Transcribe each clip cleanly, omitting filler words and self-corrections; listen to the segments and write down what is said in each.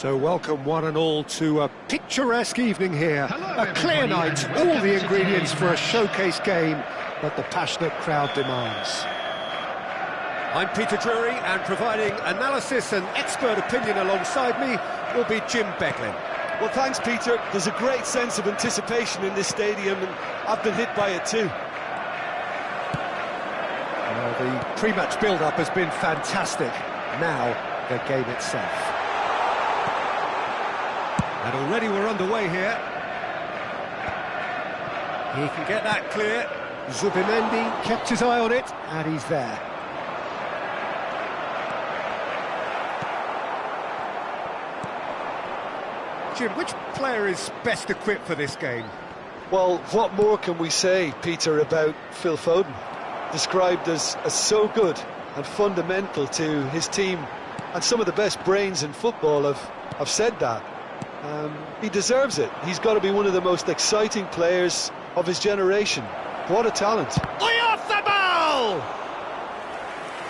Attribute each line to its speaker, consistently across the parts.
Speaker 1: So welcome one and all to a picturesque evening here.
Speaker 2: Hello,
Speaker 1: a clear
Speaker 2: everybody,
Speaker 1: night,
Speaker 2: and
Speaker 1: all
Speaker 2: welcome
Speaker 1: the
Speaker 2: to
Speaker 1: ingredients
Speaker 2: today's
Speaker 1: for a
Speaker 2: match.
Speaker 1: showcase game that the passionate crowd demands. I'm Peter Drury, and providing analysis and expert opinion alongside me will be Jim Becklin.
Speaker 3: Well, thanks, Peter. There's a great sense of anticipation in this stadium, and I've been hit by it too.
Speaker 1: Well, the pre-match build-up has been fantastic. Now, the game itself. And already we're underway here. He can get that clear. Zubimendi kept his eye on it, and he's there. Jim, which player is best equipped for this game?
Speaker 3: Well, what more can we say, Peter, about Phil Foden? Described as so good and fundamental to his team, and some of the best brains in football have said that. He deserves it. He's got to be one of the most exciting players of his generation. What a talent.
Speaker 1: Oyarzabal!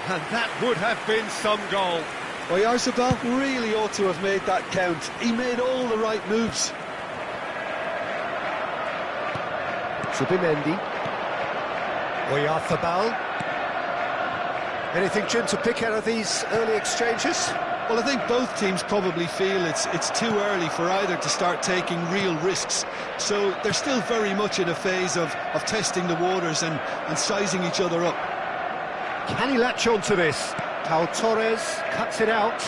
Speaker 1: And that would have been some goal.
Speaker 3: Oyarzabal really ought to have made that count. He made all the right moves.
Speaker 1: Zubimendi. Oyarzabal. Anything, Jim, to pick out of these early exchanges?
Speaker 3: Well, I think both teams probably feel it's too early for either to start taking real risks. So they're still very much in a phase of testing the waters and sizing each other up.
Speaker 1: Can he latch on to this? Pau Torres cuts it out.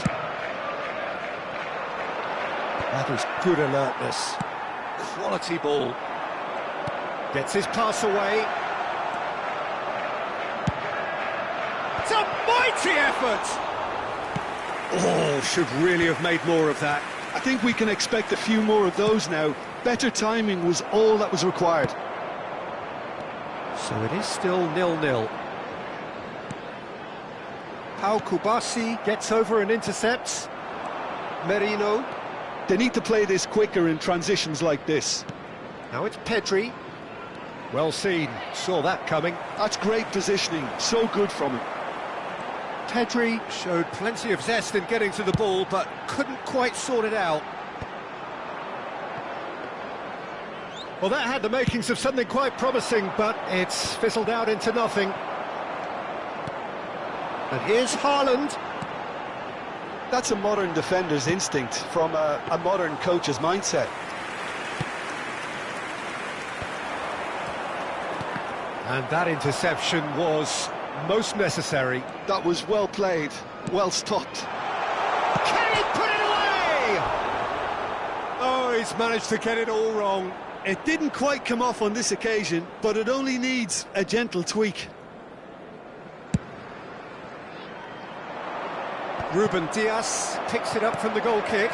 Speaker 1: That is good alertness. Quality ball. Gets his pass away. It's a mighty effort! Oh, should really have made more of that.
Speaker 3: I think we can expect a few more of those now. Better timing was all that was required.
Speaker 1: So it is still 0-0. Pau Kubasi gets over and intercepts. Merino.
Speaker 3: They need to play this quicker in transitions like this.
Speaker 1: Now it's Pedri. Well seen, saw that coming.
Speaker 3: That's great positioning, so good from him.
Speaker 1: Pedri showed plenty of zest in getting to the ball, but couldn't quite sort it out. Well, that had the makings of something quite promising, but it's fizzled out into nothing. And here's Haaland.
Speaker 3: That's a modern defender's instinct from a modern coach's mindset.
Speaker 1: And that interception was most necessary.
Speaker 3: That was well played, well stopped.
Speaker 1: Can he put it away? Oh, he's managed to get it all wrong.
Speaker 3: It didn't quite come off on this occasion, but it only needs a gentle tweak.
Speaker 1: Ruben Dias picks it up from the goal kick.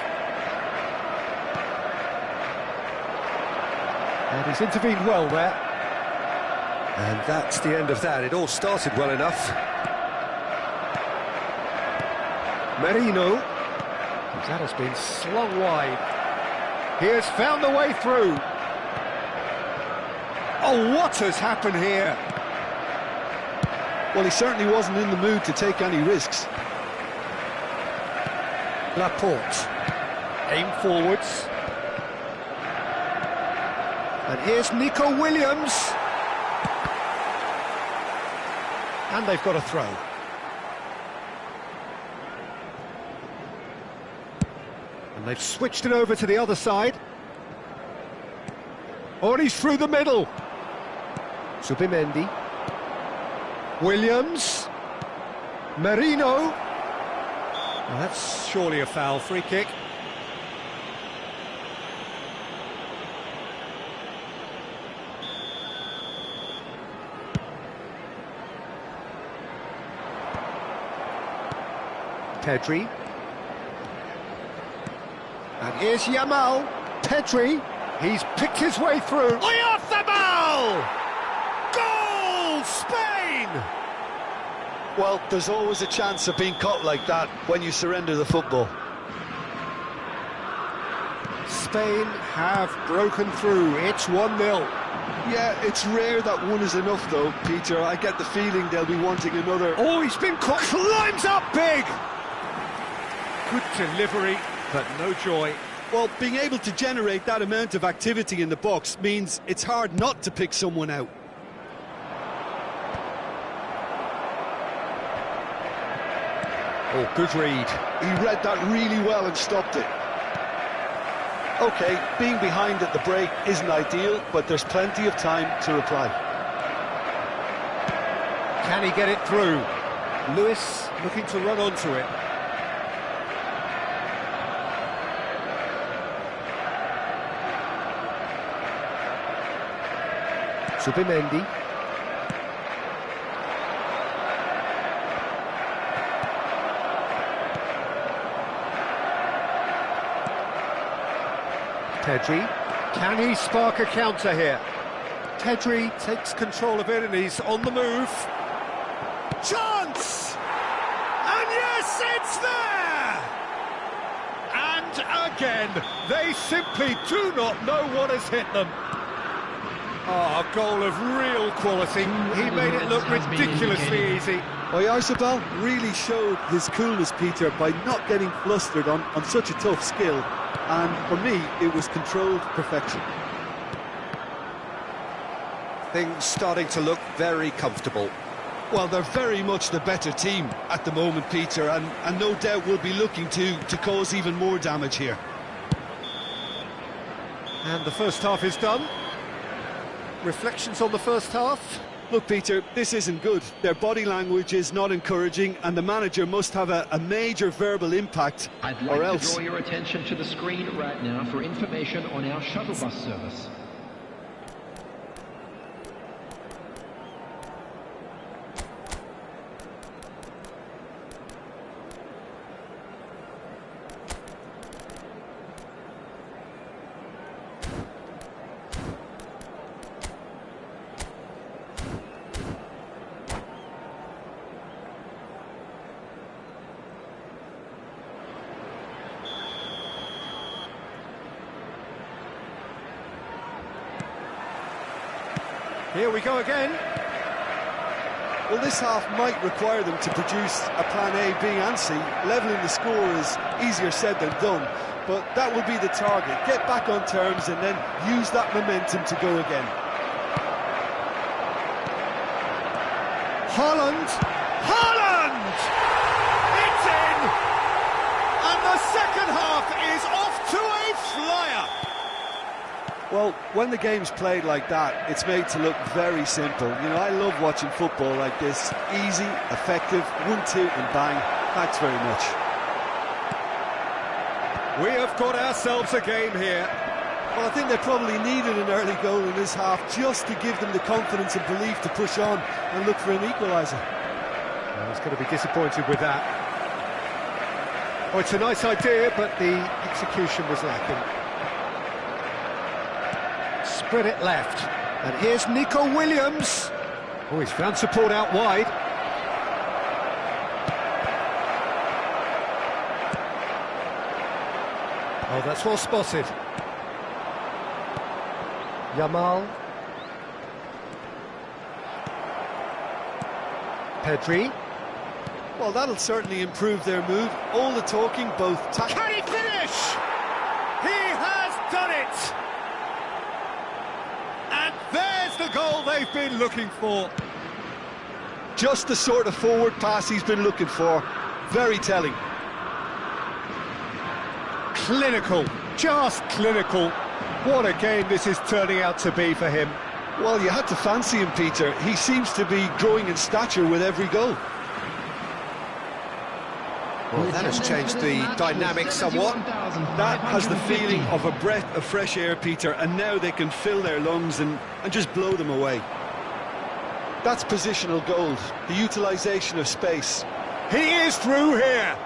Speaker 1: And he's intervened well there. And that's the end of that. It all started well enough. Merino. That has been slung wide. He has found the way through. Oh, what has happened here?
Speaker 3: Well, he certainly wasn't in the mood to take any risks.
Speaker 1: Laporte. Aim forwards. And here's Nico Williams. And they've got a throw. And they've switched it over to the other side. Oh, and he's through the middle. Zubimendi. Williams. Merino. Well, that's surely a foul. Free kick. Pedri. And here's Yamal. Pedri. He's picked his way through. Oyarzabal! Goal! Spain!
Speaker 3: Well, there's always a chance of being caught like that when you surrender the football.
Speaker 1: Spain have broken through. It's 1-0.
Speaker 3: Yeah, it's rare that one is enough, though, Peter. I get the feeling they'll be wanting another.
Speaker 1: Oh, he's been caught. Climbs up big. Good delivery. but no joy.
Speaker 3: Well, being able to generate that amount of activity in the box means it's hard not to pick someone out.
Speaker 1: Oh, good read.
Speaker 3: He read that really well and stopped it. OK, being behind at the break isn't ideal, but there's plenty of time to reply.
Speaker 1: Can he get it through? Lewis looking to run onto it. Subimendi. Pedri. Can he spark a counter here? Pedri takes control of it and he's on the move. Chance! And yes, it's there! And again, they simply do not know what has hit them. Oh, a goal of real quality. He made it look ridiculously easy.
Speaker 3: Oyarzabal really showed his coolness, Peter, by not getting flustered on such a tough skill. And for me, it was controlled perfection.
Speaker 1: Things starting to look very comfortable.
Speaker 3: Well, they're very much the better team at the moment, Peter, and no doubt will be looking to cause even more damage here.
Speaker 1: And the first half is done. Reflections on the first half?
Speaker 3: Look, Peter, this isn't good. Their body language is not encouraging, and the manager must have a major verbal impact,
Speaker 2: I'd
Speaker 3: or
Speaker 2: like
Speaker 3: else.
Speaker 2: to draw your attention to the screen right now for information on our shuttle bus service.
Speaker 1: Here we go again.
Speaker 3: Well, this half might require them to produce a plan A, B and C. Levelling the score is easier said than done, but that will be the target. Get back on terms and then use that momentum to go again.
Speaker 1: Haaland! Haaland! It's in! And the second half is off to a flyer!
Speaker 3: Well, when the game's played like that, it's made to look very simple. You know, I love watching football like this. Easy, effective, 1-2 and bang. Thanks very much.
Speaker 1: We have got ourselves a game here.
Speaker 3: Well, I think they probably needed an early goal in this half just to give them the confidence and belief to push on and look for an equaliser.
Speaker 1: I was going to be disappointed with that. Oh, it's a nice idea, but the execution was lacking. Spread it left, and here's Nico Williams. Oh, he's found support out wide. Oh, that's well spotted. Yamal. Pedri.
Speaker 3: Well, that'll certainly improve their mood. All the talking, both
Speaker 1: Can he finish? He has done it! And there's the goal they've been looking for.
Speaker 3: just the sort of forward pass he's been looking for. Very telling.
Speaker 1: Clinical, just clinical. What a game this is turning out to be for him.
Speaker 3: Well, you had to fancy him, Peter. He seems to be growing in stature with every goal.
Speaker 1: Well, that has changed the dynamic somewhat.
Speaker 3: That has the feeling of a breath of fresh air, Peter, and now they can fill their lungs and just blow them away. That's positional gold, the utilisation of space.
Speaker 1: He is through here.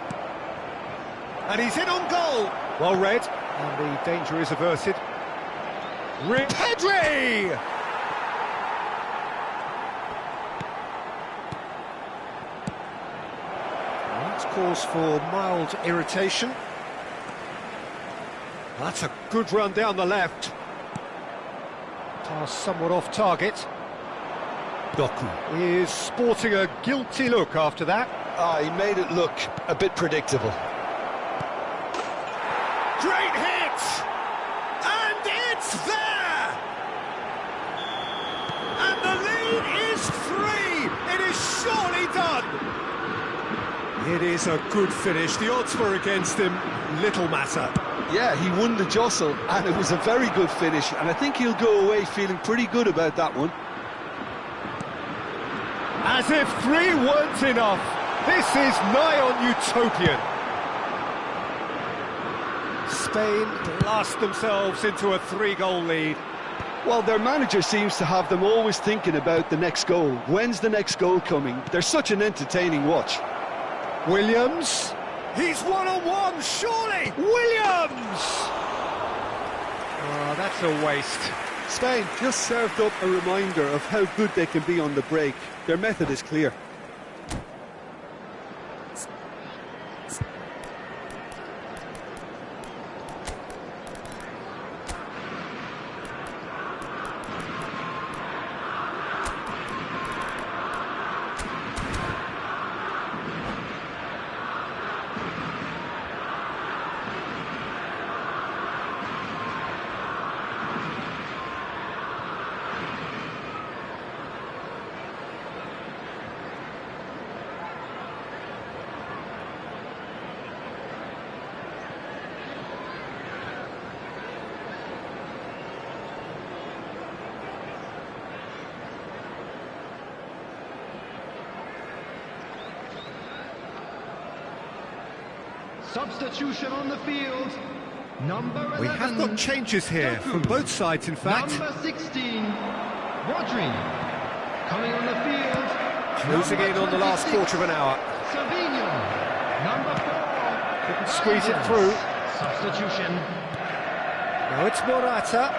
Speaker 1: And he's in on goal. Well read, and the danger is averted. Pedri! That's cause for mild irritation. That's a good run down the left. Pass somewhat off target. Doku is sporting a guilty look after that.
Speaker 3: He made it look a bit predictable.
Speaker 1: Great hit! And it's there! And the lead is 3! It is surely done! It is a good finish. The odds were against him. Little matter.
Speaker 3: Yeah, he won the jostle, and it was a very good finish, and I think he'll go away feeling pretty good about that one.
Speaker 1: As if 3 weren't enough, this is nigh on utopian. Spain blast themselves into a 3-goal lead.
Speaker 3: Well, their manager seems to have them always thinking about the next goal. When's the next goal coming? They're such an entertaining watch.
Speaker 1: Williams. He's one-on-one, surely! Williams! Oh, that's a waste.
Speaker 3: Spain just served up a reminder of how good they can be on the break. Their method is clear.
Speaker 2: Substitution on the field. Number 11.
Speaker 1: We have got changes here from both sides, in fact.
Speaker 2: Number 16, Rodri. Coming on the field.
Speaker 1: Closing in on the last quarter of an hour.
Speaker 2: Savinho. Number 4.
Speaker 1: Couldn't squeeze it through.
Speaker 2: Substitution.
Speaker 1: Now it's Morata.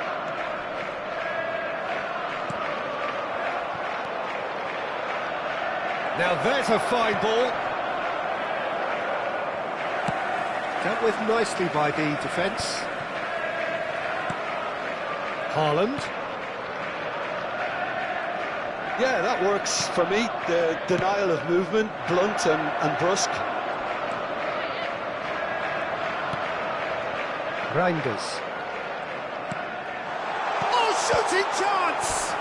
Speaker 1: Now there's a fine ball. Dealt with nicely by the defence. Haaland.
Speaker 3: Yeah, that works for me. The denial of movement, blunt and brusque.
Speaker 1: Reinders. Oh, shooting chance!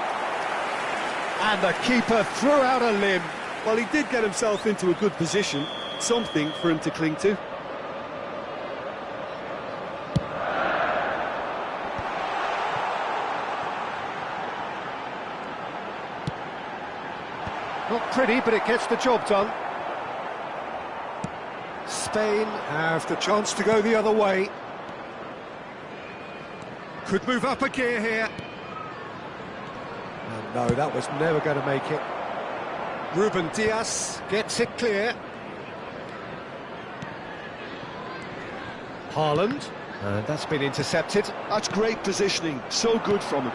Speaker 1: And the keeper threw out a limb.
Speaker 3: Well, he did get himself into a good position. Something for him to cling to.
Speaker 1: Not pretty, but it gets the job done. Spain have the chance to go the other way. Could move up a gear here. And no, that was never going to make it. Ruben Diaz gets it clear. Haaland. And that's been intercepted.
Speaker 3: That's great positioning. So good from him.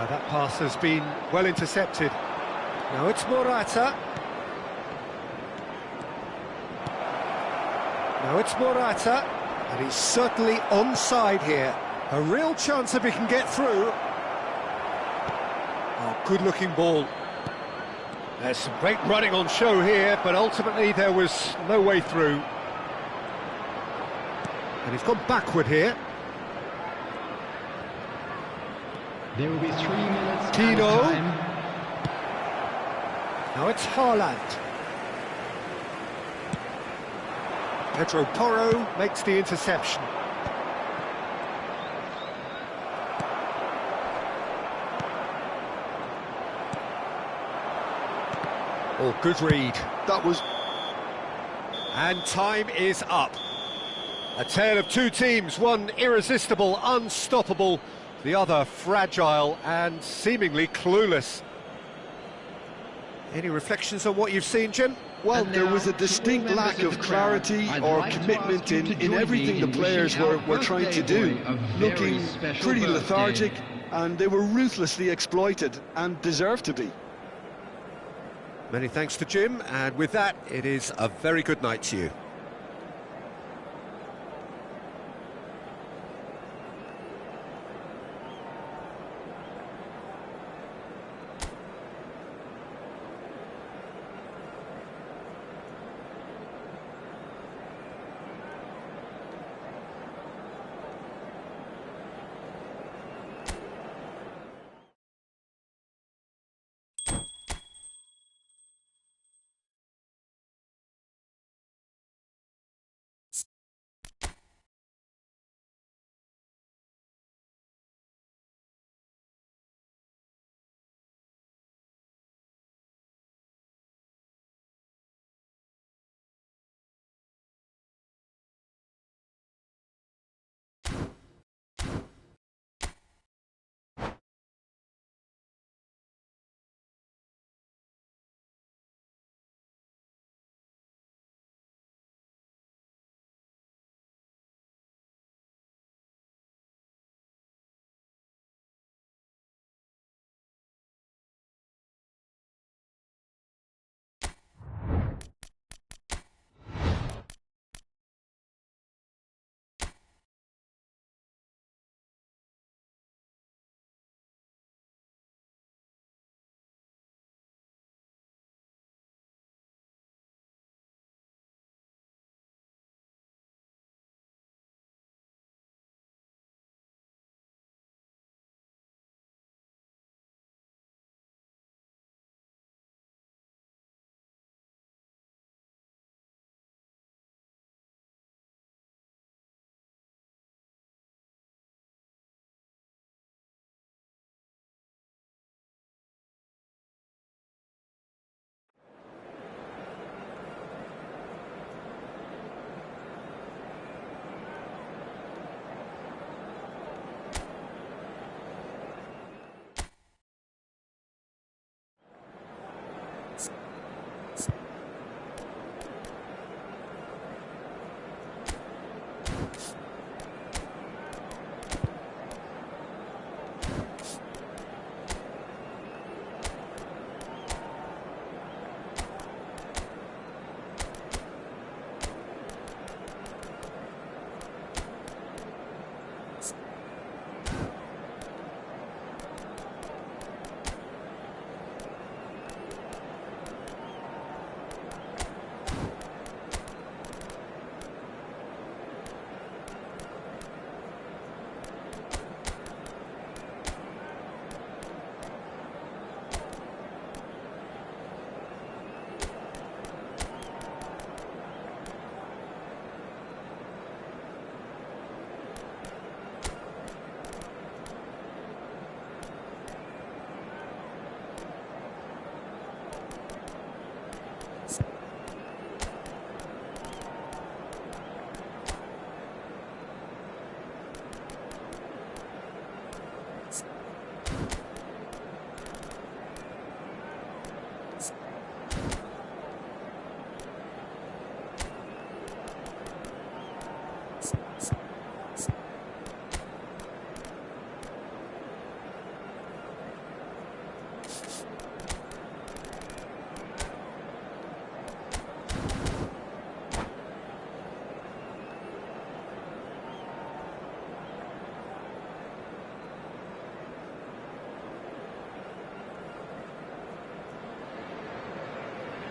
Speaker 1: That pass has been well intercepted. Now it's Morata. Now it's Morata. And he's certainly onside here. A real chance if he can get through. Oh, good-looking ball. There's some great running on show here, but ultimately there was no way through. And he's gone backward here.
Speaker 2: There will be 3 minutes.
Speaker 1: Tino. Now it's Haaland. Pedro Porro makes the interception. Oh, good read.
Speaker 3: That was...
Speaker 1: And time is up. A tale of two teams, one irresistible, unstoppable, the other fragile and seemingly clueless. Any reflections on what you've seen, Jim?
Speaker 3: Well, there was a distinct lack of clarity or commitment in everything the players were trying to do. Looking pretty lethargic, and they were ruthlessly exploited and deserved to be.
Speaker 1: Many thanks to Jim, and with that, it is a very good night to you.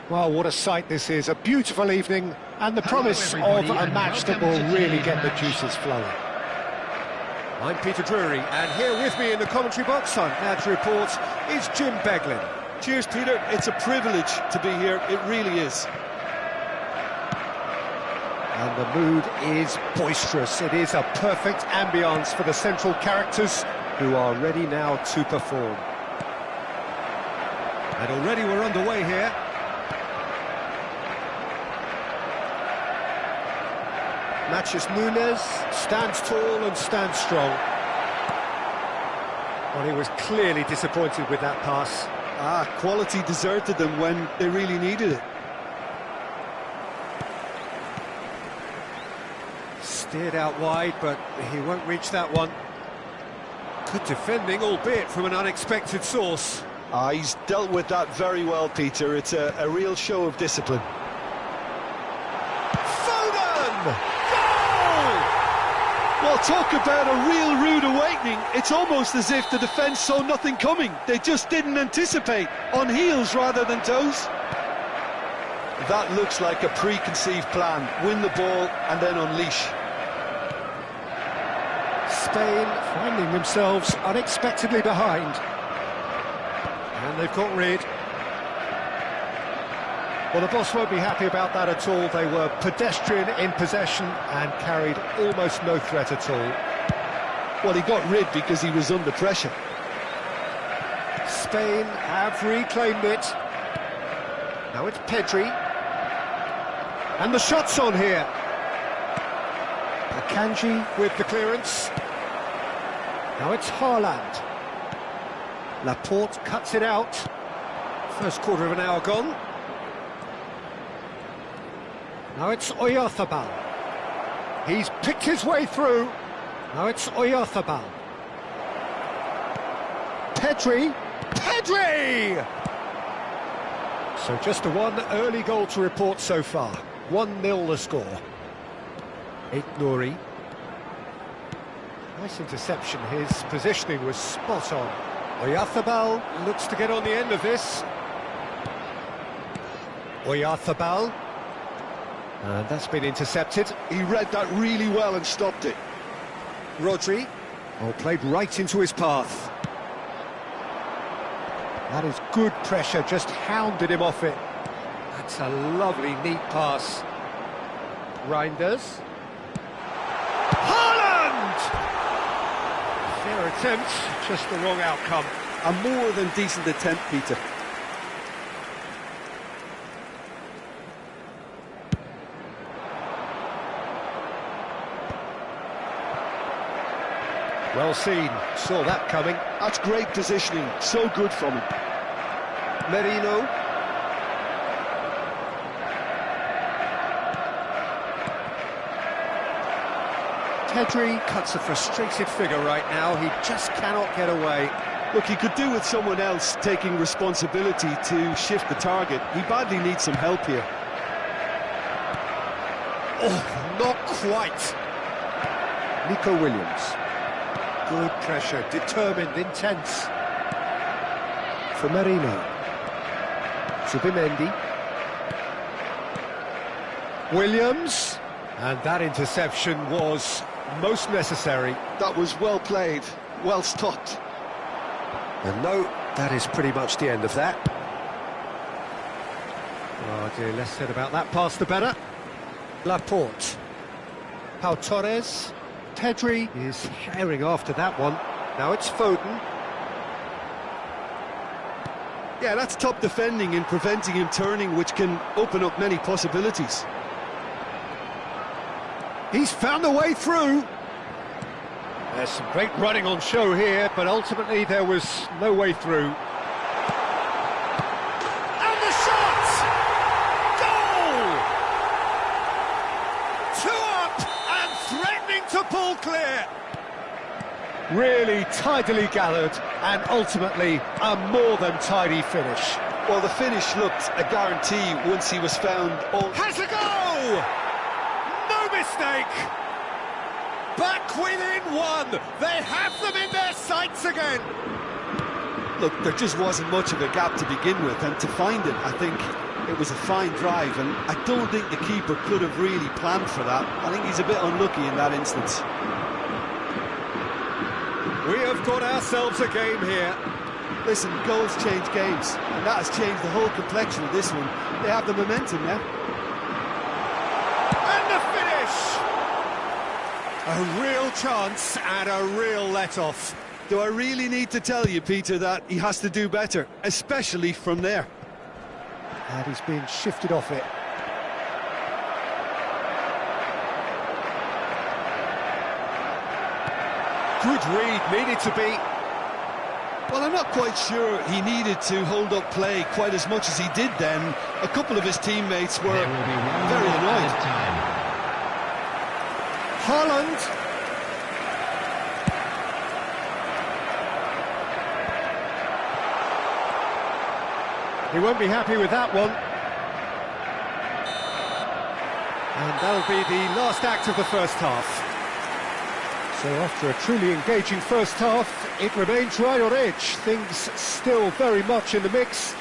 Speaker 1: Well, what a sight this is, a beautiful evening, and the promise of a match that will really get the juices flowing. I'm Peter Drury, and here with me in the commentary box, I'm glad to report, is Jim Beglin.
Speaker 3: Cheers, Peter. It's a privilege to be here, it really is.
Speaker 1: And the mood is boisterous. It is a perfect ambience for the central characters, who are ready now to perform. And already we're underway here. Matches Nunes, stands tall and stands strong. Well, he was clearly disappointed with that pass.
Speaker 3: Quality deserted them when they really needed it.
Speaker 1: Steered out wide, but he won't reach that one. Good defending, albeit from an unexpected source.
Speaker 3: He's dealt with that very well, Peter. It's a real show of discipline.
Speaker 1: Foden!
Speaker 3: Well, talk about a real rude awakening. It's almost as if the defence saw nothing coming. They just didn't anticipate, on heels rather than toes. That looks like a preconceived plan. Win the ball and then unleash.
Speaker 1: Spain finding themselves unexpectedly behind. And they've got rid. Well, the boss won't be happy about that at all. They were pedestrian in possession and carried almost no threat at all.
Speaker 3: Well, he got rid because he was under pressure.
Speaker 1: Spain have reclaimed it. Now it's Pedri. And the shot's on here. Akanji with the clearance. Now it's Haaland. Laporte cuts it out. First quarter of an hour gone. Now it's Oyarzabal. He's picked his way through. Now it's Oyarzabal. Pedri! So just the one early goal to report so far. 1-0 the score. Nouri. Nice interception, his positioning was spot on. Oyarzabal looks to get on the end of this. Oyarzabal. And that's been intercepted.
Speaker 3: He read that really well and stopped it.
Speaker 1: Rodri. Oh, played right into his path. That is good pressure, just hounded him off it. That's a lovely, neat pass. Reinders. Haaland! Fair attempt, just the wrong outcome.
Speaker 3: A more than decent attempt, Peter.
Speaker 1: Well seen, saw that coming.
Speaker 3: That's great positioning, so good from him.
Speaker 1: Merino. Pedri cuts a frustrated figure right now, he just cannot get away.
Speaker 3: Look, he could do with someone else taking responsibility to shift the target. He badly needs some help here.
Speaker 1: Oh, not quite. Nico Williams. Good pressure, determined, intense. For Merino. Zubimendi. Williams. And that interception was most necessary.
Speaker 3: That was well played, well stopped.
Speaker 1: And no, that is pretty much the end of that. Oh dear, less said about that pass the better. Laporte. Pau Torres. Pedri is herring after that one. Now it's Foden.
Speaker 3: Yeah, that's top defending and preventing him turning, which can open up many possibilities.
Speaker 1: He's found a way through. There's some great running on show here, but ultimately there was no way through. And the shot! Goal! 2 up and threatening to pull clear. Really tidily gathered and ultimately a more than tidy finish.
Speaker 3: Well, the finish looked a guarantee once he was found.
Speaker 1: Has a go! No mistake! Back within one! They have them in their sights again!
Speaker 3: Look, there just wasn't much of a gap to begin with, and to find it, I think It was a fine drive, and I don't think the keeper could have really planned for that. I think he's a bit unlucky in that instance.
Speaker 1: We have got ourselves a game here.
Speaker 3: Listen, goals change games, and that has changed the whole complexion of this one. They have the momentum now.
Speaker 1: And the finish! A real chance and a real let-off.
Speaker 3: Do I really need to tell you, Peter, that he has to do better, especially from there?
Speaker 1: And he's being shifted off it. Good read, needed to be.
Speaker 3: Well, I'm not quite sure he needed to hold up play quite as much as he did then. A couple of his teammates were very annoyed.
Speaker 1: Haaland. He won't be happy with that one. And that'll be the last act of the first half. So after a truly engaging first half, it remains right on edge. Things still very much in the mix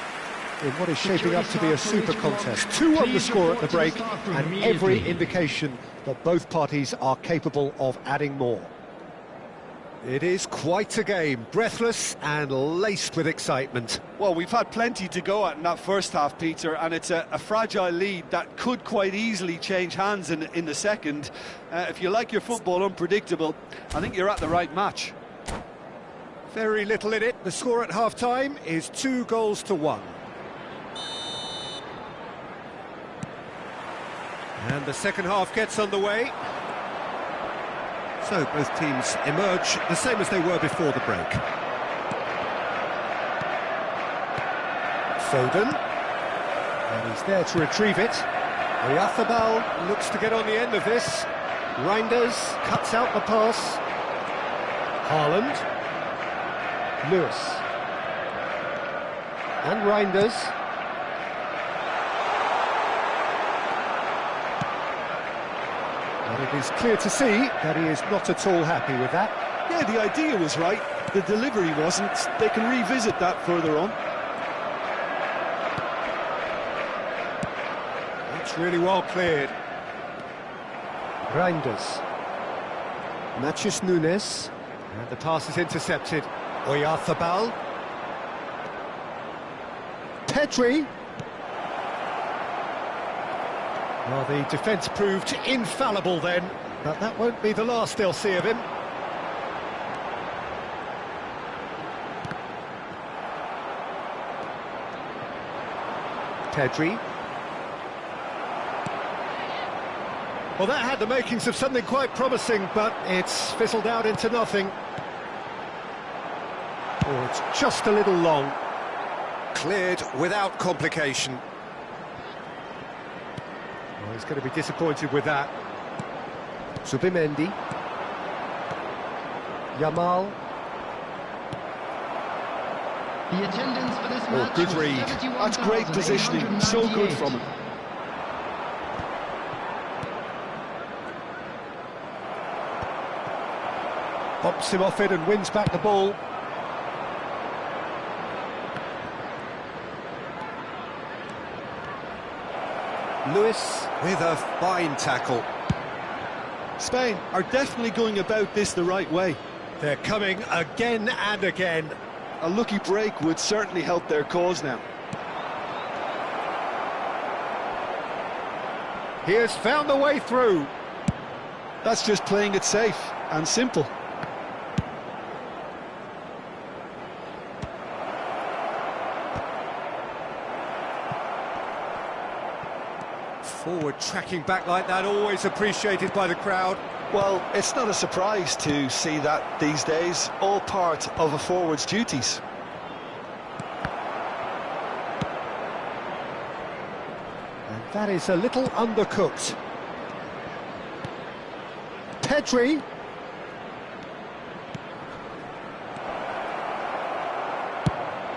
Speaker 1: in what is shaping up to be a super contest. 2-1 the score at the break, and every indication that both parties are capable of adding more. It is quite a game, breathless and laced with excitement.
Speaker 3: Well, we've had plenty to go at in that first half, Peter, and it's a fragile lead that could quite easily change hands in the second. If you like your football unpredictable, I think you're at the right match.
Speaker 1: Very little in it. The score at half-time is 2-1. And the second half gets underway. So both teams emerge the same as they were before the break. Foden. And he's there to retrieve it. Efootball looks to get on the end of this. Reinders cuts out the pass. Haaland. Lewis. And Reinders. And it is clear to see that he is not at all happy with that.
Speaker 3: Yeah, the idea was right, the delivery wasn't. They can revisit that further on.
Speaker 1: It's really well cleared. Reinders. Mathias Nunes. And the pass is intercepted. Oyarzabal. Pedri. Well, the defence proved infallible then, but that won't be the last they'll see of him. Pedri. Well, that had the makings of something quite promising, but it's fizzled out into nothing. Oh, it's just a little long. Cleared without complication. Well, he's going to be disappointed with that. Zubimendi. Yamal.
Speaker 2: The attendance for this match
Speaker 1: good
Speaker 2: was
Speaker 1: read.
Speaker 3: That's great positioning, so good from him.
Speaker 1: Pops him off it and wins back the ball. Lewis with a fine tackle.
Speaker 3: Spain are definitely going about this the right way.
Speaker 1: They're coming again and again.
Speaker 3: A lucky break would certainly help their cause now.
Speaker 1: He has found the way through.
Speaker 3: That's just playing it safe and simple.
Speaker 1: Forward tracking back like that, always appreciated by the crowd.
Speaker 3: Well, it's not a surprise to see that these days, all part of a forward's duties.
Speaker 1: And that is a little undercooked. Pedri.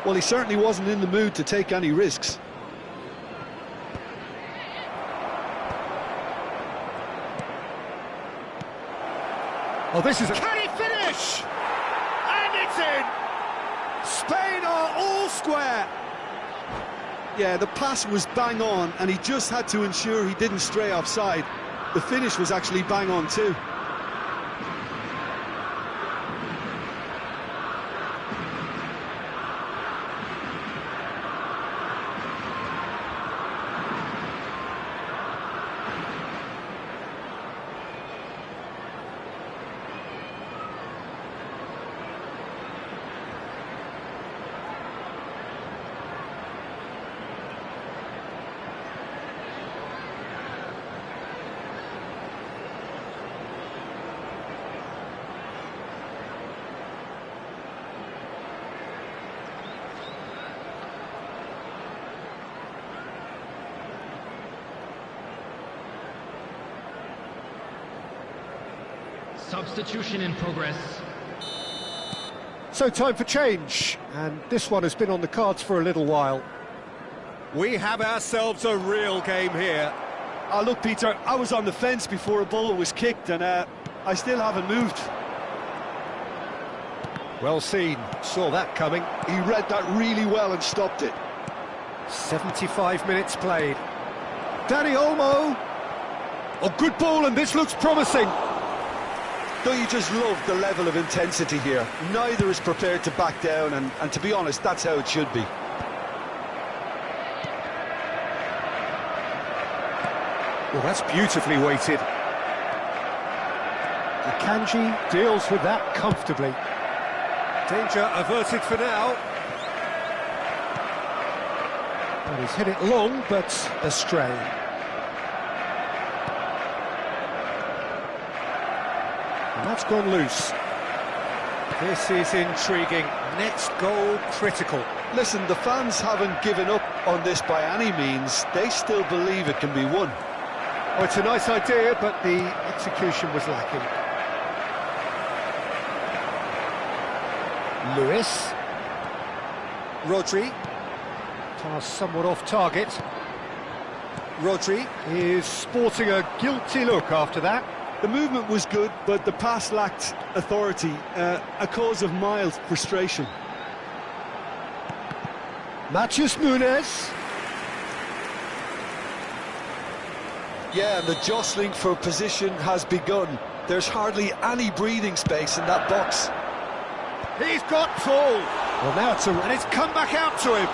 Speaker 3: Well, he certainly wasn't in the mood to take any risks.
Speaker 1: Oh, this is a... Can he finish? And it's in! Spain are all square.
Speaker 3: Yeah, the pass was bang on, and he just had to ensure he didn't stray offside. The finish was actually bang on too.
Speaker 2: Substitution in progress.
Speaker 1: So time for change, and this one has been on the cards for a little while. We have ourselves a real game here.
Speaker 3: Oh, look, Peter, I was on the fence before a ball was kicked, and I still haven't moved.
Speaker 1: Well seen, saw that coming.
Speaker 3: He read that really well and stopped it.
Speaker 1: 75 minutes played. Danny Olmo! Oh, good ball, and this looks promising.
Speaker 3: Don't you just love the level of intensity here? Neither is prepared to back down, and to be honest, that's how it should be.
Speaker 1: Well, that's beautifully weighted. Akanji deals with that comfortably. Danger averted for now. And he's hit it long, but astray. And that's gone loose. This is intriguing. Next goal critical.
Speaker 3: Listen, the fans haven't given up on this by any means. They still believe it can be won.
Speaker 1: Oh, it's a nice idea, but the execution was lacking. Lewis. Rodri. Pass somewhat off target. Rodri is sporting a guilty look after that.
Speaker 3: The movement was good, but the pass lacked authority, a cause of mild frustration.
Speaker 1: Matheus Nunes.
Speaker 3: Yeah, and the jostling for position has begun. There's hardly any breathing space in that box.
Speaker 1: He's got tall. Well, now and it's come back out to him.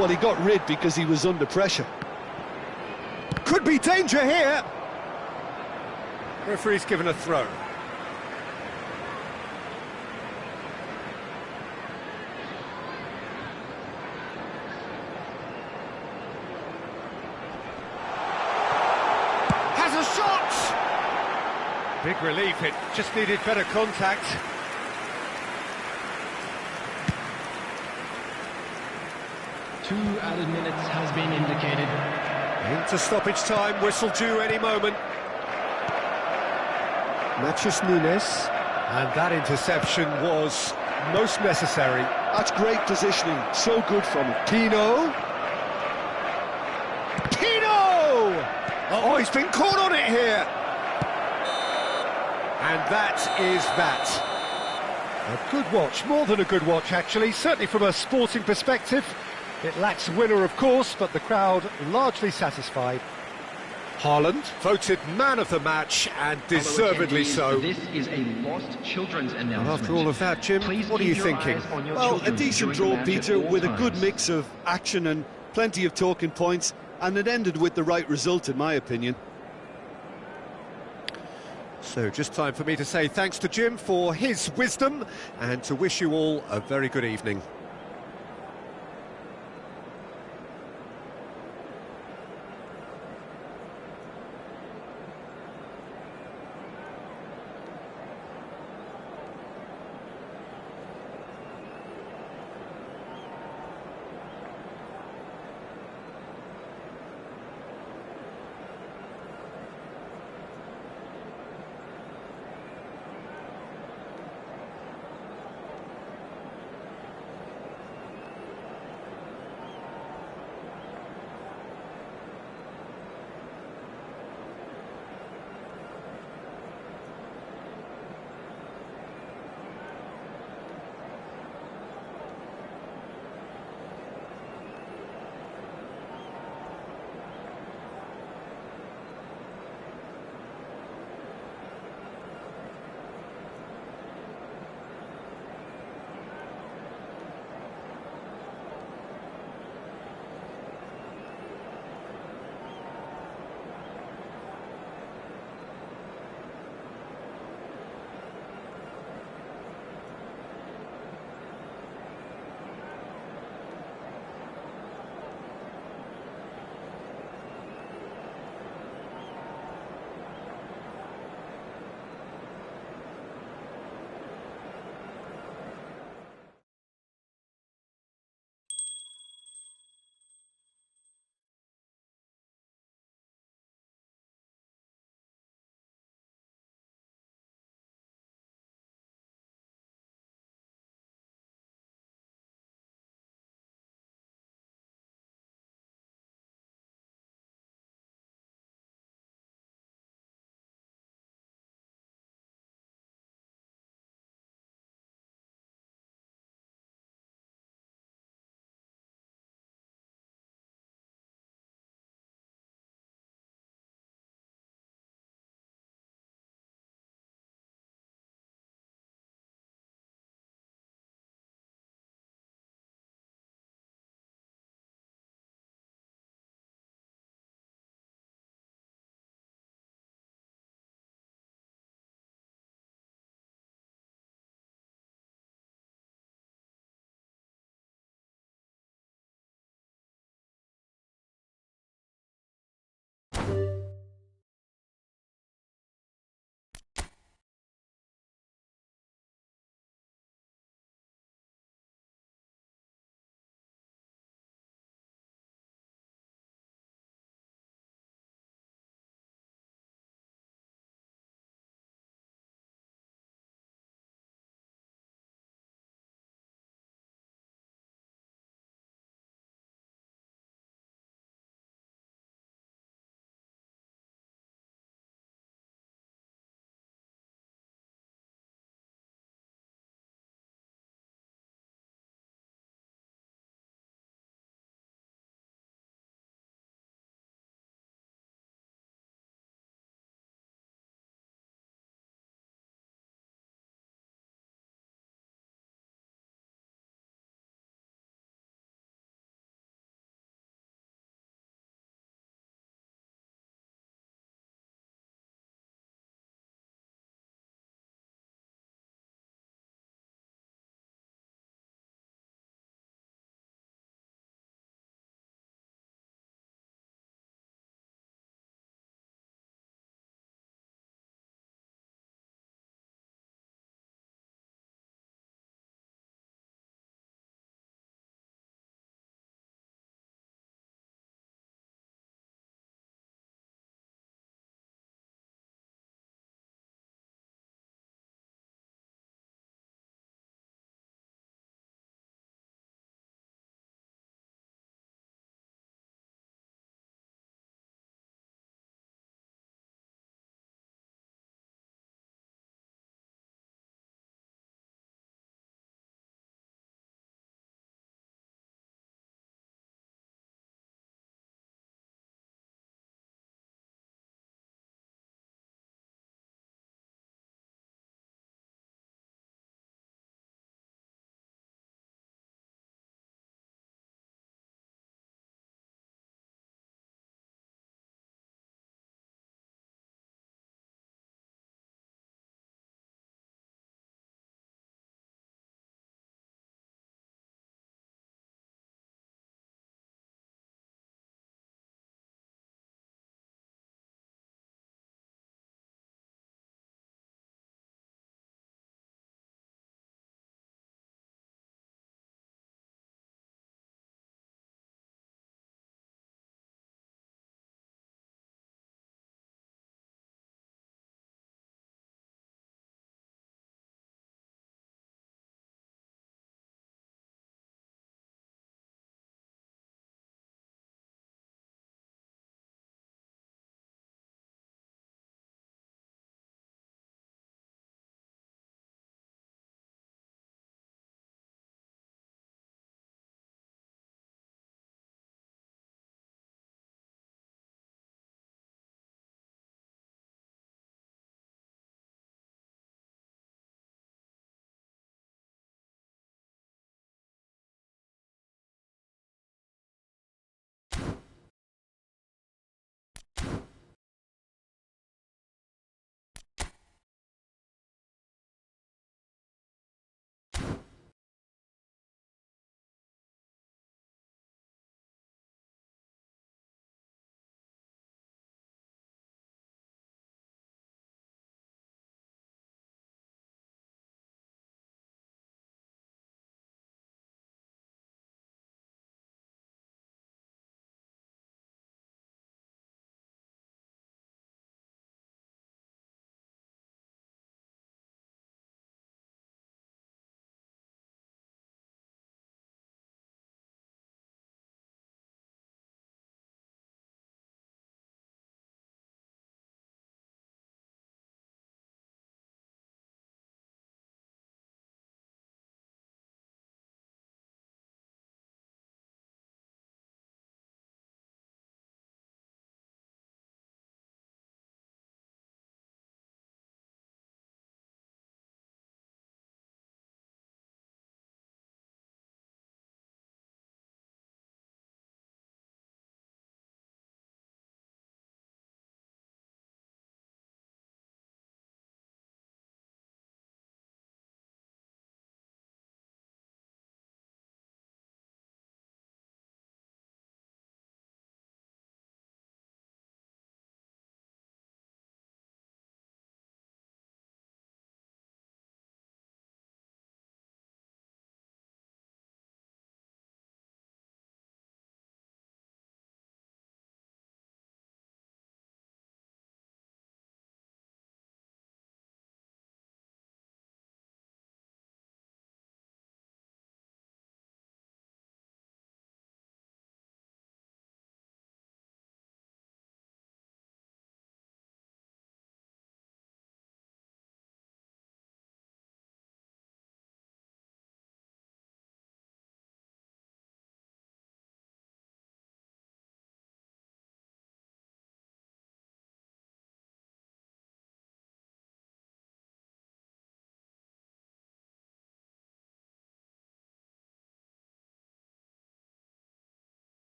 Speaker 3: Well, he got rid because he was under pressure.
Speaker 1: Could be danger here. Referee's given a throw. Has a shot! Big relief, it just needed better contact.
Speaker 2: Two added minutes has been indicated.
Speaker 1: Into stoppage time, whistle due any moment. Matheus Nunes, and that interception was most necessary.
Speaker 3: That's great positioning, so good from him.
Speaker 1: Pino! Oh, he's been caught on it here! And that is that. A good watch, more than a good watch actually, certainly from a sporting perspective. It lacks winner of course, but the crowd largely satisfied. Haaland voted man of the match, and deservedly so.
Speaker 2: This is a lost children's announcement.
Speaker 1: And after all of that, Jim, what are you thinking?
Speaker 3: Well, a decent draw, Peter, with a good mix of action and plenty of talking points, and it ended with the right result, in my opinion.
Speaker 1: So just time for me to say thanks to Jim for his wisdom, and to wish you all a very good evening.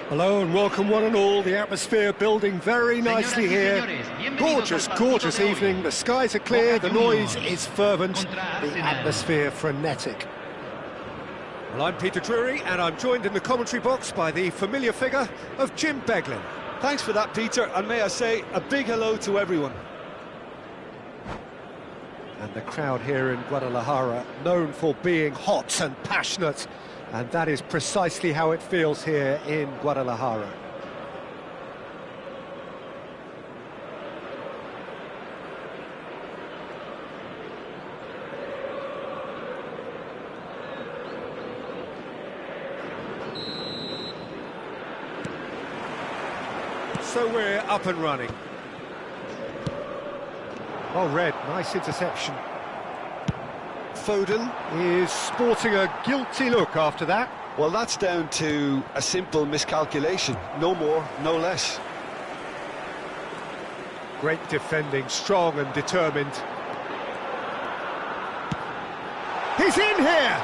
Speaker 1: Hello and welcome one and all. The atmosphere building very nicely here. Gorgeous, gorgeous evening. The skies are clear, the noise is fervent, the atmosphere frenetic. Well, I'm Peter Drury and I'm joined in the commentary box by the familiar figure of Jim Beglin.
Speaker 3: Thanks for that, Peter, and may I say a big hello to everyone.
Speaker 1: And the crowd here in Guadalajara, known for being hot and passionate, and that is precisely how it feels here in Guadalajara. So we're up and running. Oh, Red, nice interception. Foden is sporting a guilty look after that.
Speaker 3: Well, that's down to a simple miscalculation. No more, no less.
Speaker 1: Great defending, strong and determined. He's in here!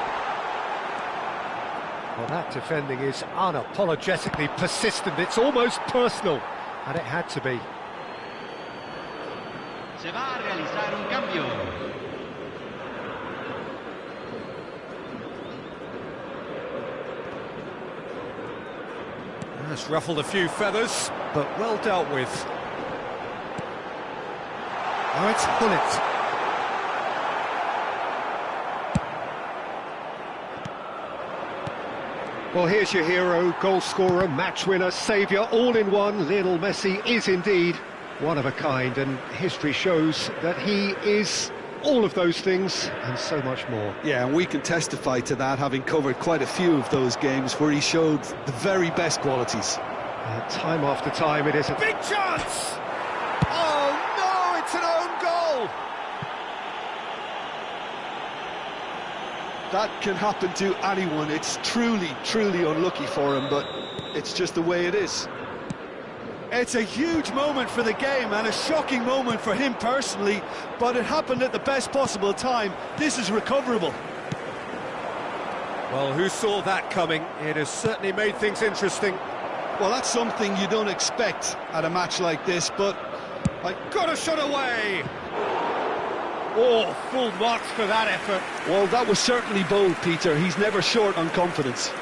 Speaker 1: Well, that defending is unapologetically persistent. It's almost personal, and it had to be.
Speaker 2: Se va a realizar un cambio.
Speaker 1: That's ruffled a few feathers, but well dealt with. Oh, it's Hullet. Well, here's your hero, goal scorer, match winner, saviour, all in one. Lionel Messi is indeed one of a kind, and history shows that he is all of those things and so much more.
Speaker 3: Yeah, and we can testify to that, having covered quite a few of those games where he showed the very best qualities.
Speaker 1: Time after time, it is a big chance! Oh no, it's an own goal!
Speaker 3: That can happen to anyone. It's truly, truly unlucky for him, but it's just the way it is. It's a huge moment for the game and a shocking moment for him personally, but it happened at the best possible time. This is recoverable.
Speaker 1: Well, who saw that coming? It has certainly made things interesting.
Speaker 3: Well, that's something you don't expect at a match like this, but
Speaker 1: I got a shot away! Oh, full marks for that effort.
Speaker 3: well, that was certainly bold, Peter. He's never short on confidence.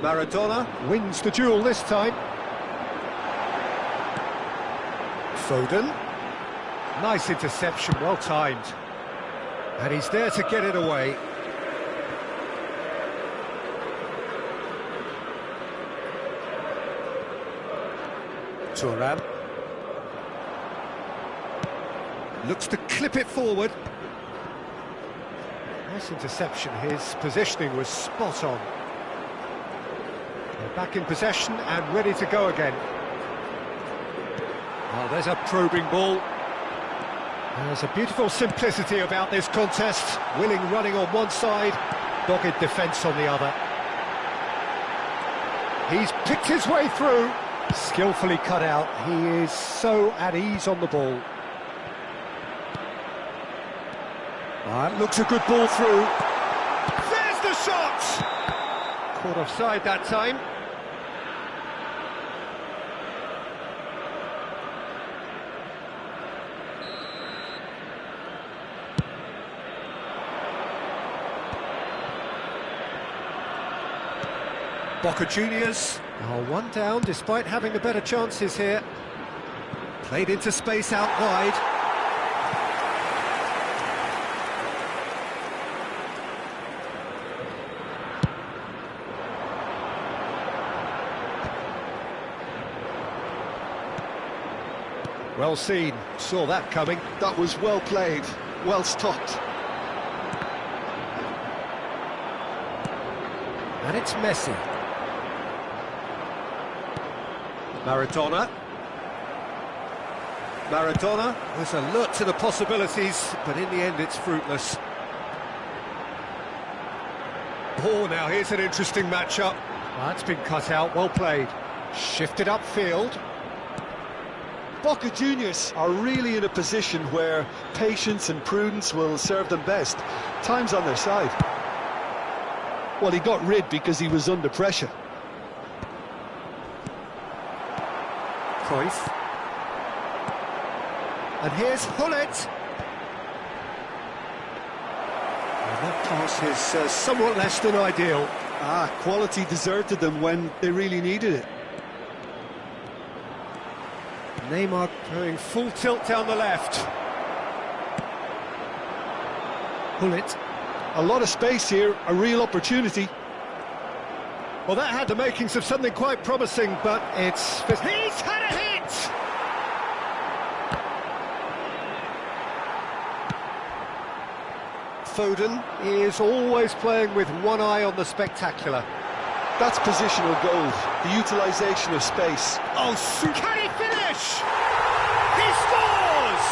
Speaker 1: Maradona wins the duel this time. Foden. Nice interception, well timed. And he's there to get it away. Thuram. Looks to clip it forward. Nice interception, his positioning was spot on. They're back in possession and ready to go again. Oh, there's a probing ball. There's a beautiful simplicity about this contest. Willing running on one side, dogged defence on the other. He's picked his way through. Skillfully cut out. He is so at ease on the ball. That looks a good ball through. There's the shot! Caught offside that time. Boca Juniors are one down despite having the better chances here. Played into space out wide. Well seen, saw that coming.
Speaker 3: That was well played, well stopped.
Speaker 1: And it's Messi. Maradona. Maradona was alert to the possibilities, but in the end it's fruitless. Oh, now here's an interesting matchup. Well, that's been cut out, well played. Shifted upfield.
Speaker 3: Boca Juniors are really in a position where patience and prudence will serve them best. Time's on their side. Well, he got rid because he was under pressure.
Speaker 1: Cruyff. And here's Hullet. And that pass is somewhat less than ideal.
Speaker 3: Quality deserted them when they really needed it.
Speaker 1: Neymar going full tilt down the left. Hullet.
Speaker 3: A lot of space here, a real opportunity.
Speaker 1: Well, that had the makings of something quite promising, but it's... He's had a hit! Foden is always playing with one eye on the spectacular.
Speaker 3: That's positional gold, the utilisation of space.
Speaker 1: Oh, can he finish? He scores!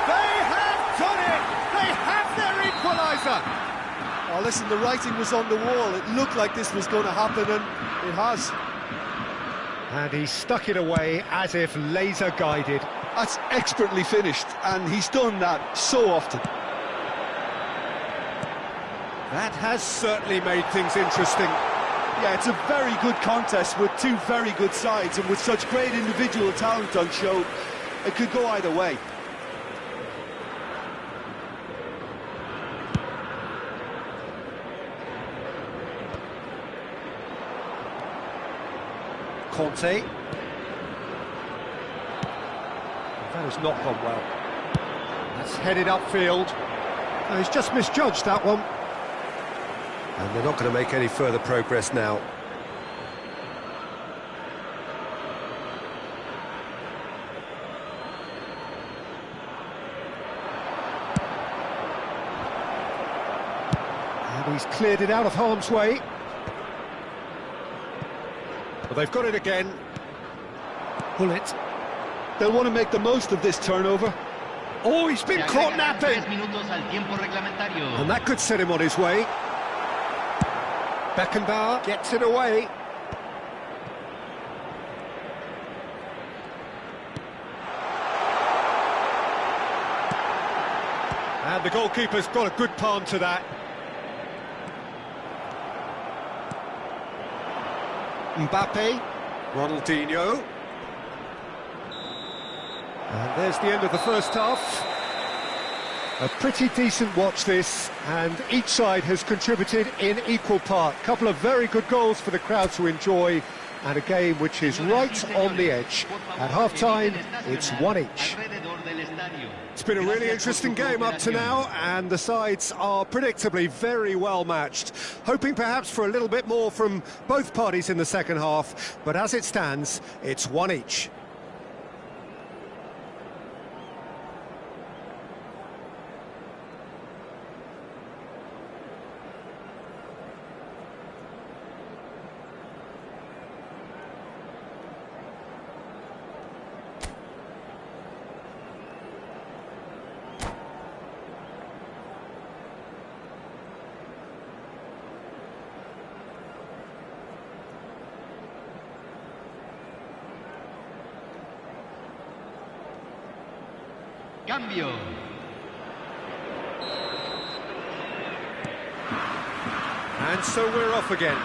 Speaker 1: They have done it! They have their equaliser!
Speaker 3: Oh, listen, the writing was on the wall. It looked like this was going to happen, and it has.
Speaker 1: And he stuck it away as if laser-guided.
Speaker 3: That's expertly finished, and he's done that so often.
Speaker 1: That has certainly made things interesting.
Speaker 3: Yeah, it's a very good contest with two very good sides, and with such great individual talent on show, it could go either way.
Speaker 1: Conte. That has not gone well. That's headed upfield. Oh, he's just misjudged that one. And they're not going to make any further progress now. And he's cleared it out of harm's way. Well, they've got it again. Hullet.
Speaker 3: They'll want to make the most of this turnover.
Speaker 1: Oh, he's been caught napping! And that could set him on his way. Beckenbauer gets it away. And the goalkeeper's got a good palm to that. Mbappe, Ronaldinho. And there's the end of the first half. A pretty decent watch this, and each side has contributed in equal part. A couple of very good goals for the crowd to enjoy, and a game which is right on the edge. At half-time, it's one each. It's been a really interesting game up to now, and the sides are predictably very well matched. Hoping perhaps for a little bit more from both parties in the second half, but as it stands, it's one each.
Speaker 2: Cambio.
Speaker 1: And so we're off again.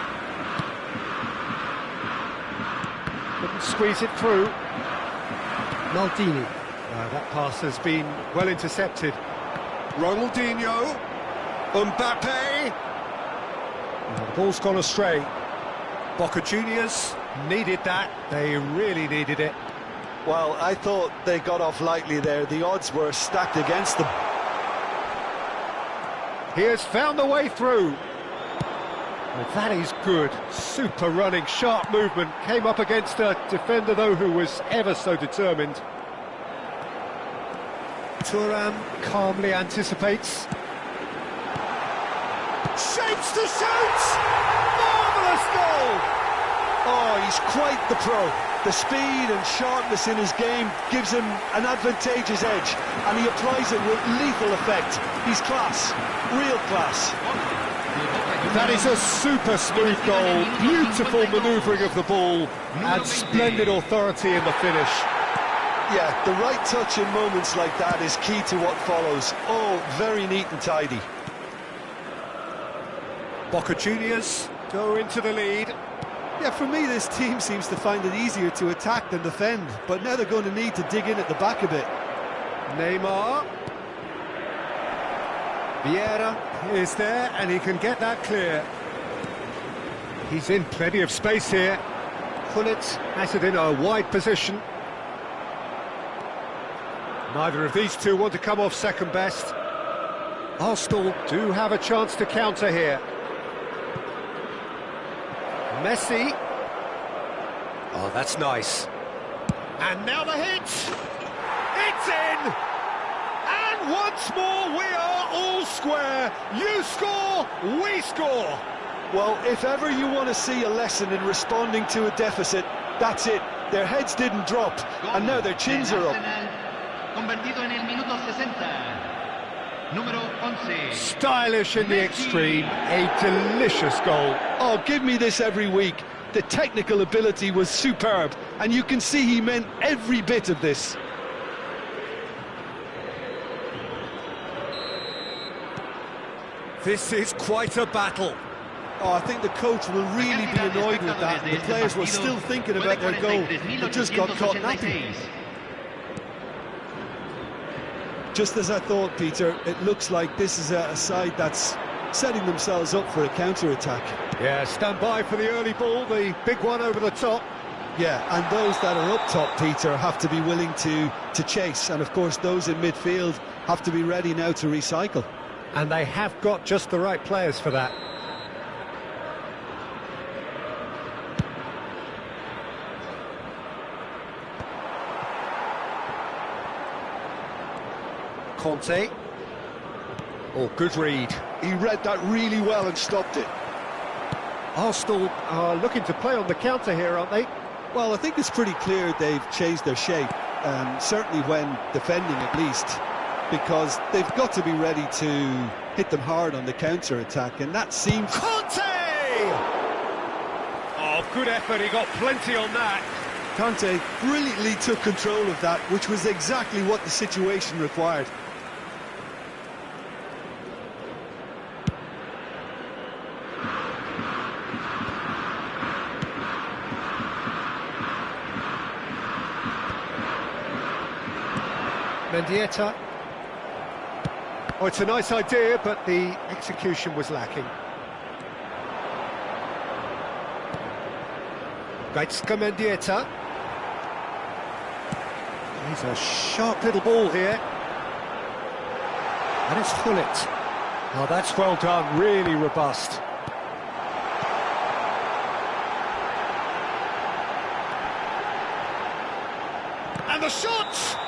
Speaker 1: Couldn't squeeze it through. Maldini. That pass has been well intercepted. Ronaldinho. Mbappe. The ball's gone astray. Boca Juniors needed that. They really needed it.
Speaker 3: Well, I thought they got off lightly there. The odds were stacked against them.
Speaker 1: He has found the way through. Well, that is good. Super running, sharp movement. Came up against a defender, though, who was ever so determined. Thuram calmly anticipates. Shapes to shoot! Marvellous goal!
Speaker 3: Oh, he's quite the pro. The speed and sharpness in his game gives him an advantageous edge, and he applies it with lethal effect. He's class, real class.
Speaker 1: That is a super smooth goal, beautiful manoeuvring of the ball, and splendid authority in the finish.
Speaker 3: Yeah, the right touch in moments like that is key to what follows. Oh, very neat and tidy.
Speaker 1: Boca Juniors go into the lead.
Speaker 3: Yeah, for me, this team seems to find it easier to attack than defend, but now they're going to need to dig in at the back a bit.
Speaker 1: Neymar. Vieira is there, and he can get that clear. He's in plenty of space here. Gullit has it in a wide position. Neither of these two want to come off second best. Arsenal do have a chance to counter here. Messi. Oh, that's nice. And now the hit. It's in! And once more we are all square. You score, we score.
Speaker 3: Well, if ever you want to see a lesson in responding to a deficit, that's it. Their heads didn't drop, and now their chins are up.
Speaker 2: Convertido en el minuto 60. Número 11.
Speaker 1: Stylish in the extreme, a delicious goal.
Speaker 3: Oh, give me this every week. The technical ability was superb, and you can see he meant every bit of this.
Speaker 1: This is quite a battle.
Speaker 3: Oh, I think the coach will really be annoyed with that. The players were still thinking about their goal, but just got caught napping. Just as I thought, Peter, it looks like this is a side that's setting themselves up for a counter-attack.
Speaker 1: Yeah, stand by for the early ball, the big one over the top.
Speaker 3: Yeah, and those that are up top, Peter, have to be willing to chase. And, of course, those in midfield have to be ready now to recycle.
Speaker 1: And they have got just the right players for that. Conte. Oh, good read.
Speaker 3: He read that really well and stopped it.
Speaker 1: Arsenal are looking to play on the counter here, aren't they?
Speaker 3: Well, I think it's pretty clear they've changed their shape, certainly when defending at least, because they've got to be ready to hit them hard on the counter-attack, and that seems...
Speaker 1: Conte! Oh, good effort, he got plenty on that.
Speaker 3: Conte brilliantly took control of that, which was exactly what the situation required.
Speaker 1: Mendieta. Oh, it's a nice idea, but the execution was lacking. Gaitska Mendieta. He's a sharp little ball here. And it's Gullit. Oh, that's well done, really robust. And the shot!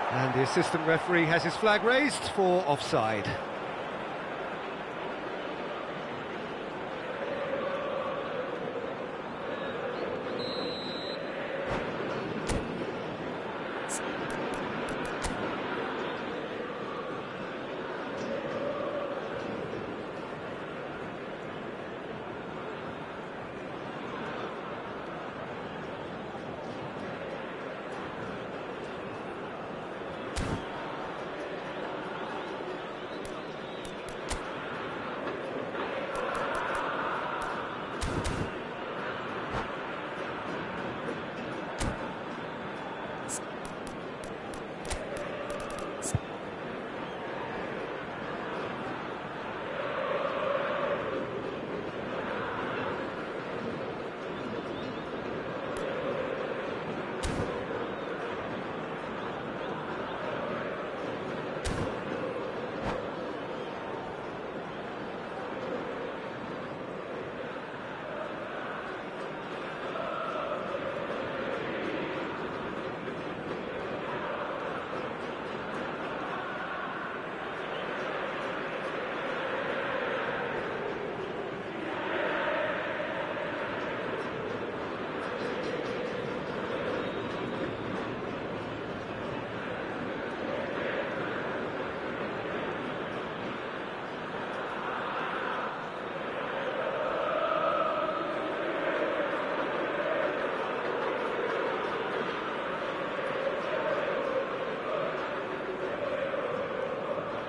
Speaker 1: And the assistant referee has his flag raised for offside.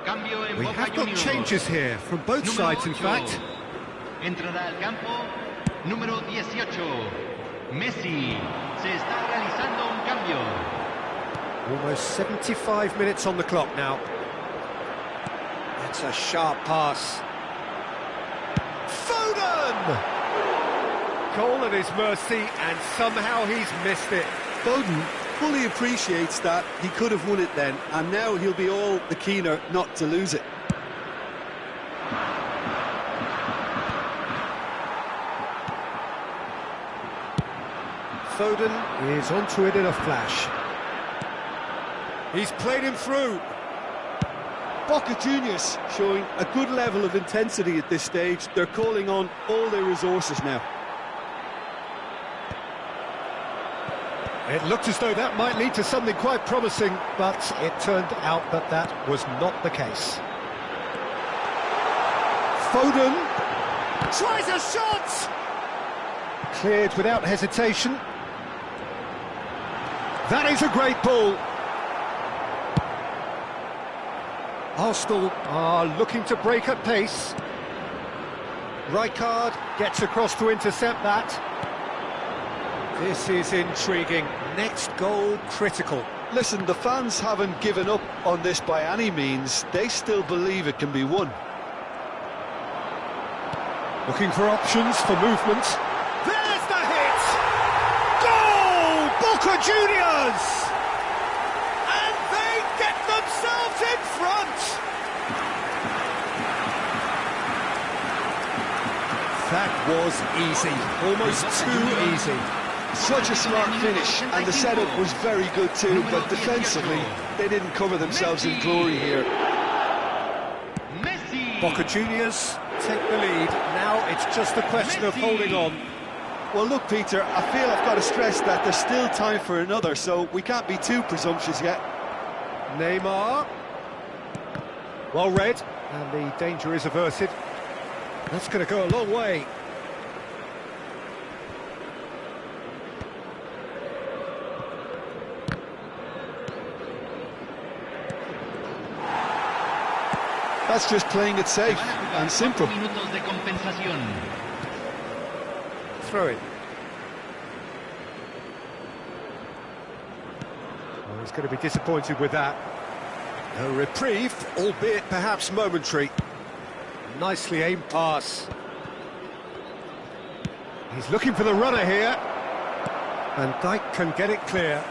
Speaker 1: We have got changes here from both sides, in fact.
Speaker 4: Entrará al campo número 18. Messi. Se está realizando un cambio.
Speaker 1: Almost 75 minutes on the clock now. That's a sharp pass. Foden! Goal at his mercy, and somehow he's missed it.
Speaker 5: Foden fully appreciates that he could have won it then, and now he'll be all the keener not to lose it.
Speaker 1: Foden is onto it in a flash. He's played him through.
Speaker 5: Boca Juniors showing a good level of intensity at this stage. They're calling on all their resources now.
Speaker 1: It looked as though that might lead to something quite promising, but it turned out that that was not the case. Foden tries a shot! Cleared without hesitation. That is a great ball. Arsenal are looking to break at pace. Rijkaard gets across to intercept that. This is intriguing. Next goal critical.
Speaker 3: Listen, the fans haven't given up on this by any means. They still believe it can be won.
Speaker 1: Looking for options for movement. There's the hit! Goal! Boca Juniors! And they get themselves in front! That was easy. Almost too easy.
Speaker 3: Such a smart finish, and the setup was very good too, but defensively, they didn't cover themselves in glory here.
Speaker 1: Boca Juniors take the lead. Now it's just a question of holding on.
Speaker 3: Well, look, Peter, I feel I've got to stress that there's still time for another, so we can't be too presumptuous yet.
Speaker 1: Neymar. Well read, and the danger is averted. That's going to go a long way.
Speaker 3: That's just playing it safe and simple.
Speaker 1: Throw it. Well, he's going to be disappointed with that. A reprieve, albeit perhaps momentary. Nicely aimed pass. He's looking for the runner here. Van Dijk can get it clear.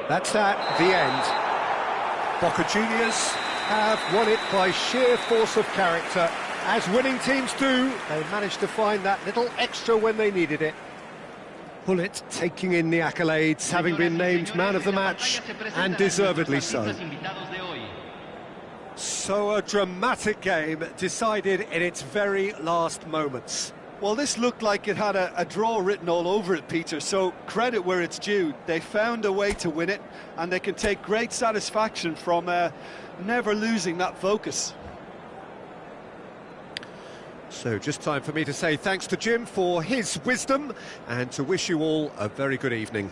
Speaker 1: That's that, the end. Boca Juniors have won it by sheer force of character. As winning teams do, they managed to find that little extra when they needed it. Bullet taking in the accolades, having been named man of the match, and deservedly so. So a dramatic game decided in its very last moments.
Speaker 3: Well, this looked like it had a draw written all over it, Peter, so credit where it's due. They found a way to win it, and they can take great satisfaction from never losing that focus.
Speaker 1: So just time for me to say thanks to Jim for his wisdom, and to wish you all a very good evening.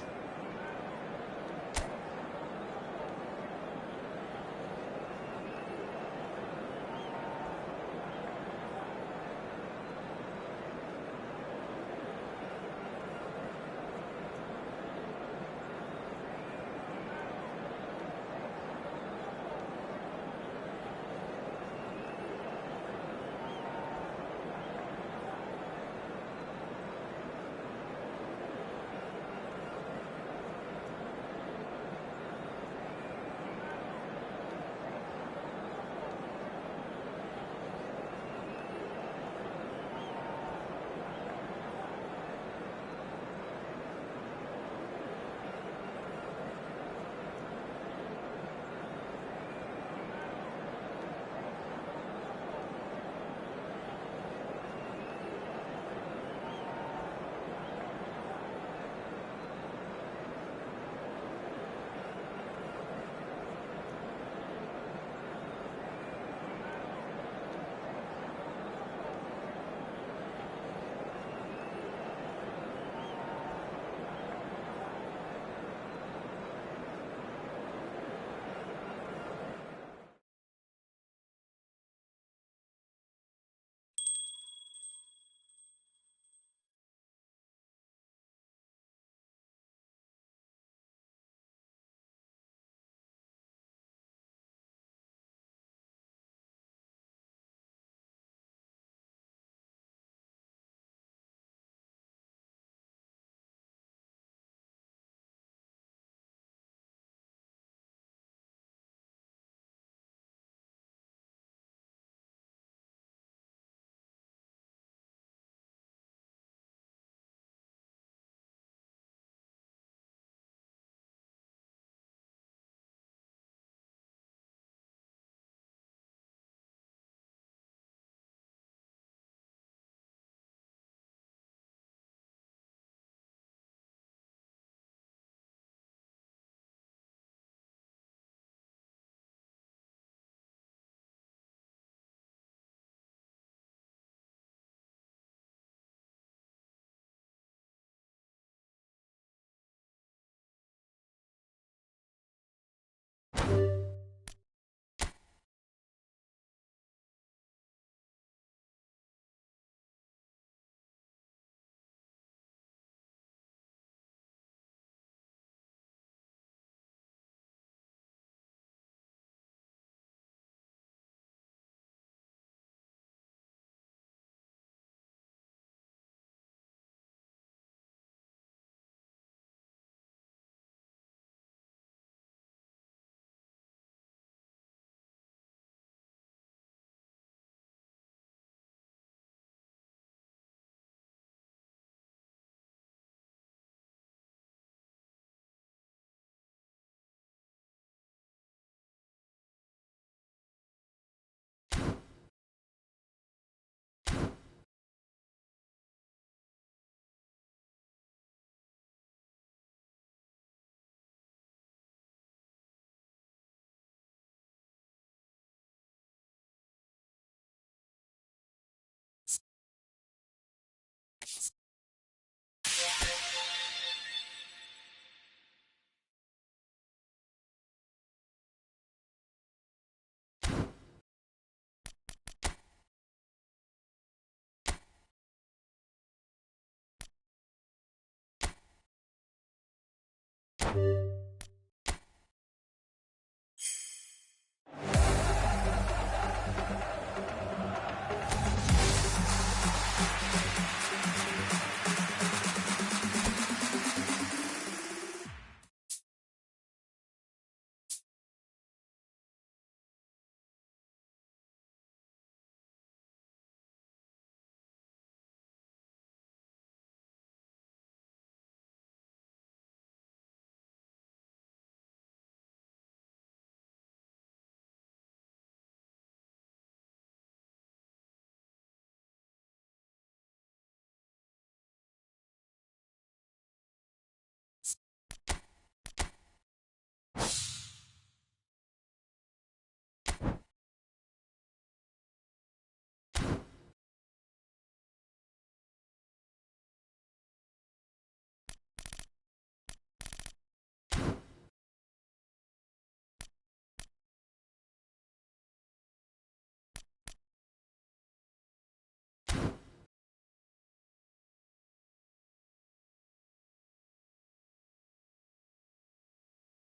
Speaker 6: Efootball.